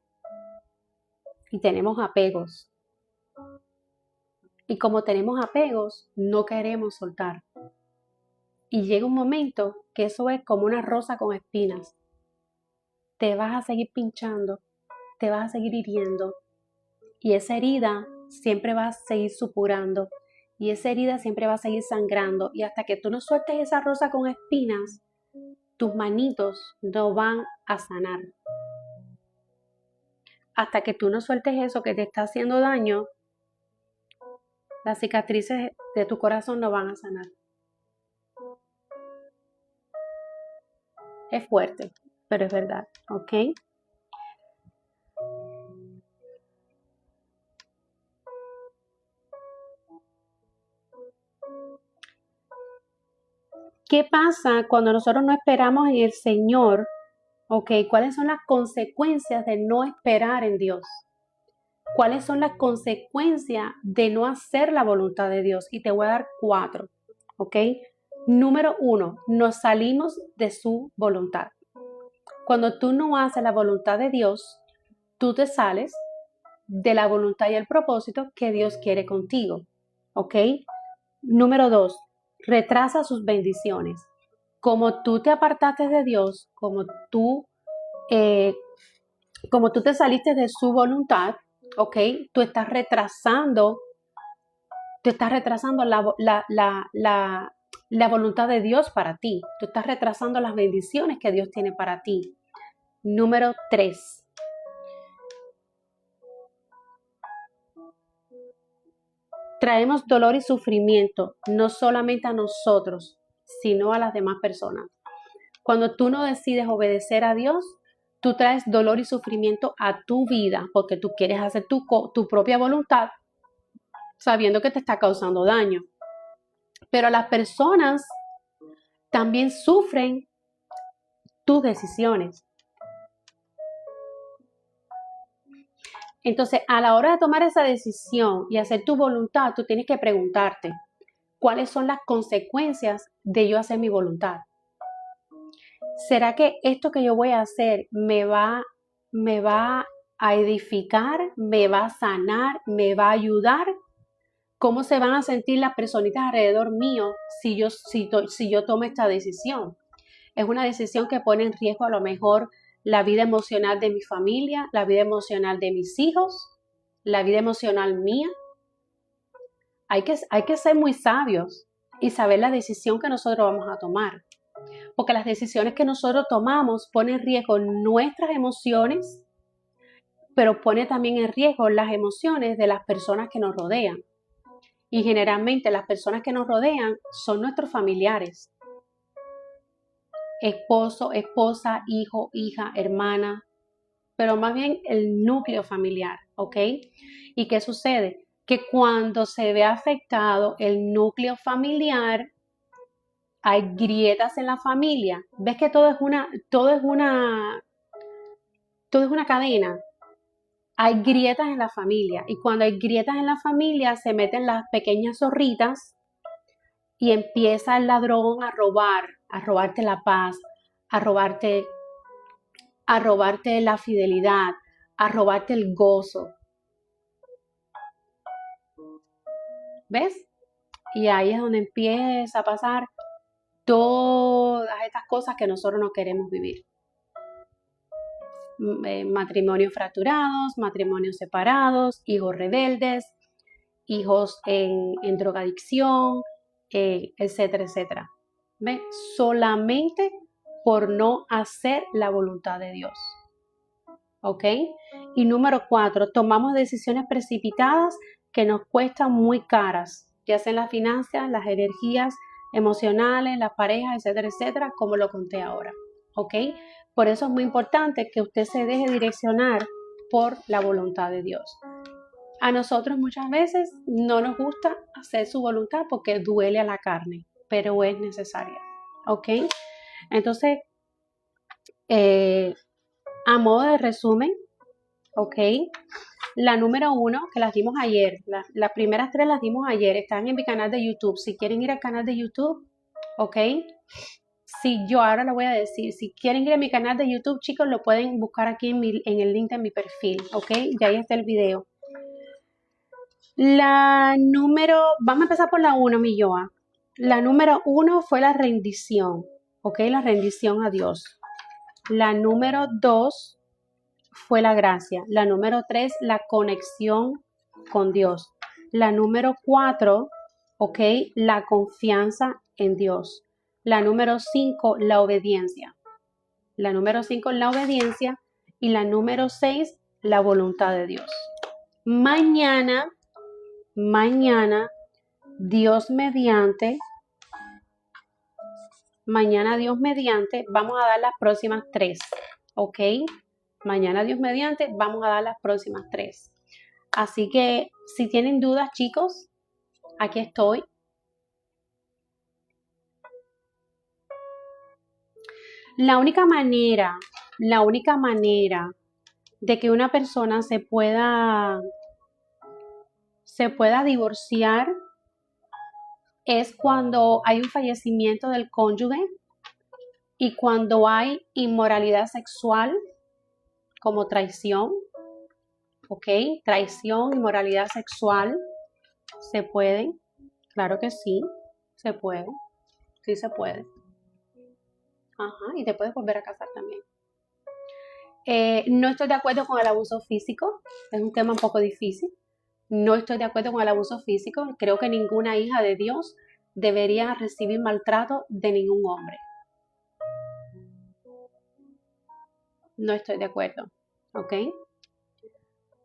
y tenemos apegos. Y como tenemos apegos, no queremos soltar. Y llega un momento que eso es como una rosa con espinas. Te vas a seguir pinchando, te vas a seguir hiriendo. Y esa herida siempre va a seguir supurando. Y esa herida siempre va a seguir sangrando. Y hasta que tú no sueltes esa rosa con espinas, tus manitos no van a sanar. Hasta que tú no sueltes eso que te está haciendo daño, las cicatrices de tu corazón no van a sanar. Es fuerte, pero es verdad, ¿ok? ¿Qué pasa cuando nosotros no esperamos en el Señor? ¿Ok? ¿Cuáles son las consecuencias de no esperar en Dios? ¿Cuáles son las consecuencias de no hacer la voluntad de Dios? Y te voy a dar 4, ¿ok? Número 1, nos salimos de su voluntad. Cuando tú no haces la voluntad de Dios, tú te sales de la voluntad y el propósito que Dios quiere contigo, ¿ok? Número 2, retrasa sus bendiciones. Como tú te apartaste de Dios, como tú te saliste de su voluntad, ¿ok? Tú estás retrasando la voluntad de Dios para ti. Tú estás retrasando las bendiciones que Dios tiene para ti. Número 3. Traemos dolor y sufrimiento, no solamente a nosotros, sino a las demás personas. Cuando tú no decides obedecer a Dios, tú traes dolor y sufrimiento a tu vida porque tú quieres hacer tu propia voluntad sabiendo que te está causando daño. Pero las personas también sufren tus decisiones. Entonces, a la hora de tomar esa decisión y hacer tu voluntad, tú tienes que preguntarte, ¿Cuáles son las consecuencias de yo hacer mi voluntad? ¿Será que esto que yo voy a hacer me va a edificar, me va a sanar, me va a ayudar? ¿Cómo se van a sentir las personitas alrededor mío si yo tomo esta decisión? Es una decisión que pone en riesgo a lo mejor la vida emocional de mi familia, la vida emocional de mis hijos, la vida emocional mía. Hay que ser muy sabios y saber la decisión que nosotros vamos a tomar. Porque las decisiones que nosotros tomamos ponen en riesgo nuestras emociones, pero pone también en riesgo las emociones de las personas que nos rodean. Y generalmente las personas que nos rodean son nuestros familiares. Esposo, esposa, hijo, hija, hermana, pero más bien el núcleo familiar, ¿ok? ¿Y qué sucede? Que cuando se ve afectado el núcleo familiar, hay grietas en la familia. ¿Ves que todo es una cadena? Hay grietas en la familia y cuando hay grietas en la familia se meten las pequeñas zorritas y empieza el ladrón a robarte la paz, a robarte la fidelidad, a robarte el gozo. ¿Ves? Y ahí es donde empieza a pasar todas estas cosas que nosotros no queremos vivir. Matrimonios fracturados, matrimonios separados, hijos rebeldes, hijos en drogadicción, etcétera, etcétera. ¿Ves? Solamente por no hacer la voluntad de Dios. ¿Ok? Y número 4, tomamos decisiones precipitadas que nos cuestan muy caras, ya sea en las finanzas, las energías emocionales, las parejas, etcétera, etcétera, como lo conté ahora. ¿Ok? Por eso es muy importante que usted se deje direccionar por la voluntad de Dios. A nosotros muchas veces no nos gusta hacer su voluntad porque duele a la carne, pero es necesaria. ¿Ok? Entonces, a modo de resumen, ¿ok? La número 1, que las dimos ayer, las primeras 3 las dimos ayer, están en mi canal de YouTube. Si quieren ir al canal de YouTube, ¿ok? Si yo ahora lo voy a decir, si quieren ir a mi canal de YouTube, chicos, lo pueden buscar aquí en el link de mi perfil, ¿ok? Ya ahí está el video. Vamos a empezar por la 1, mi Yoa. La número 1 fue la rendición, ¿ok? La rendición a Dios. La número 2 fue la gracia. La número 3, la conexión con Dios. La número 4, ¿ok? La confianza en Dios. La número 5, la obediencia. La número 5, la obediencia. Y la número 6, la voluntad de Dios. Mañana, Dios mediante, vamos a dar las próximas 3, ¿ok? Mañana, Dios mediante, vamos a dar las próximas 3. Así que si tienen dudas, chicos, aquí estoy. La única manera de que una persona se pueda divorciar es cuando hay un fallecimiento del cónyuge y cuando hay inmoralidad sexual como traición, ¿ok? Traición, inmoralidad sexual, ¿se puede? Claro que sí, se puede. Sí se puede. Ajá, y te puedes volver a casar también. No estoy de acuerdo con el abuso físico, es un tema un poco difícil. No estoy de acuerdo con el abuso físico. Creo que ninguna hija de Dios debería recibir maltrato de ningún hombre. No estoy de acuerdo, ¿ok?